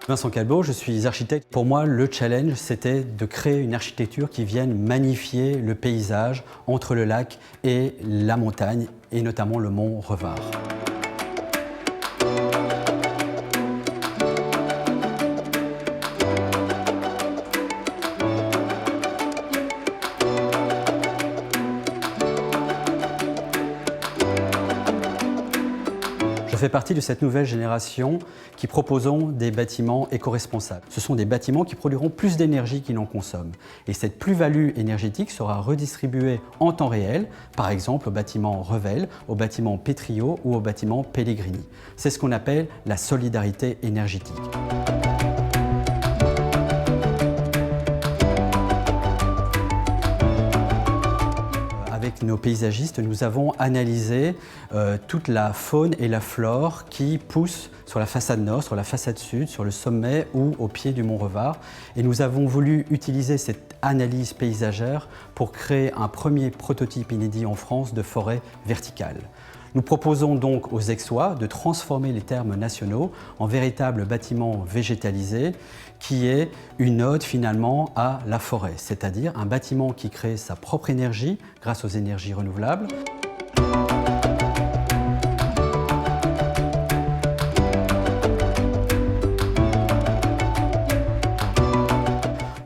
Vincent Calbeau, je suis architecte. Pour moi, le challenge, c'était de créer une architecture qui vienne magnifier le paysage entre le lac et la montagne, et notamment le mont Revard. Je fais partie de cette nouvelle génération qui proposons des bâtiments éco-responsables. Ce sont des bâtiments qui produiront plus d'énergie qu'ils n'en consomment. Et cette plus-value énergétique sera redistribuée en temps réel, par exemple au bâtiment Revel, au bâtiment Pétriot ou au bâtiment Pellegrini. C'est ce qu'on appelle la solidarité énergétique. Avec nos paysagistes, nous avons analysé toute la faune et la flore qui poussent sur la façade nord, sur la façade sud, sur le sommet ou au pied du mont Revard. Et nous avons voulu utiliser cette analyse paysagère pour créer un premier prototype inédit en France de forêt verticale. Nous proposons donc aux Aixois de transformer les termes nationaux en véritables bâtiments végétalisés qui est une ode finalement à la forêt, c'est-à-dire un bâtiment qui crée sa propre énergie grâce aux énergies renouvelables.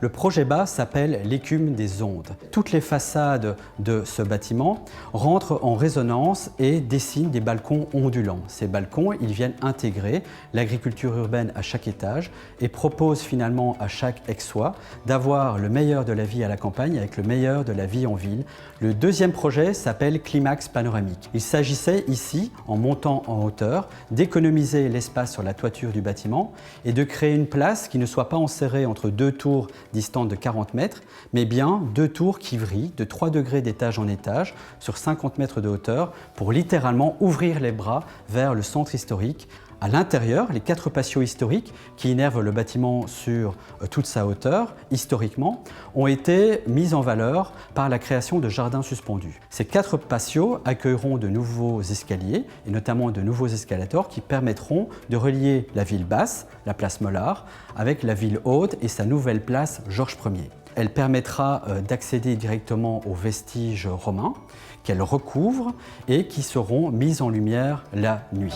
Le projet bas s'appelle l'écume des ondes. Toutes les façades de ce bâtiment rentrent en résonance et dessinent des balcons ondulants. Ces balcons, ils viennent intégrer l'agriculture urbaine à chaque étage et proposent finalement à chaque Aixois d'avoir le meilleur de la vie à la campagne avec le meilleur de la vie en ville. Le deuxième projet s'appelle Climax Panoramique. Il s'agissait ici, en montant en hauteur, d'économiser l'espace sur la toiture du bâtiment et de créer une place qui ne soit pas enserrée entre deux tours distante de 40 mètres, mais bien deux tours qui vrillent de 3 degrés d'étage en étage sur 50 mètres de hauteur pour littéralement ouvrir les bras vers le centre historique. À l'intérieur, les 4 patios historiques qui innervent le bâtiment sur toute sa hauteur, historiquement, ont été mis en valeur par la création de jardins suspendus. Ces 4 patios accueilleront de nouveaux escaliers, et notamment de nouveaux escalators qui permettront de relier la ville basse, la place Mollard, avec la ville haute et sa nouvelle place Georges Ier. Elle permettra d'accéder directement aux vestiges romains qu'elle recouvre et qui seront mis en lumière la nuit.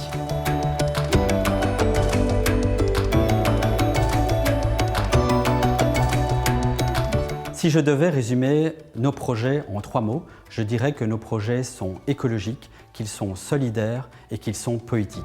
Si je devais résumer nos projets en 3 mots, je dirais que nos projets sont écologiques, qu'ils sont solidaires et qu'ils sont poétiques.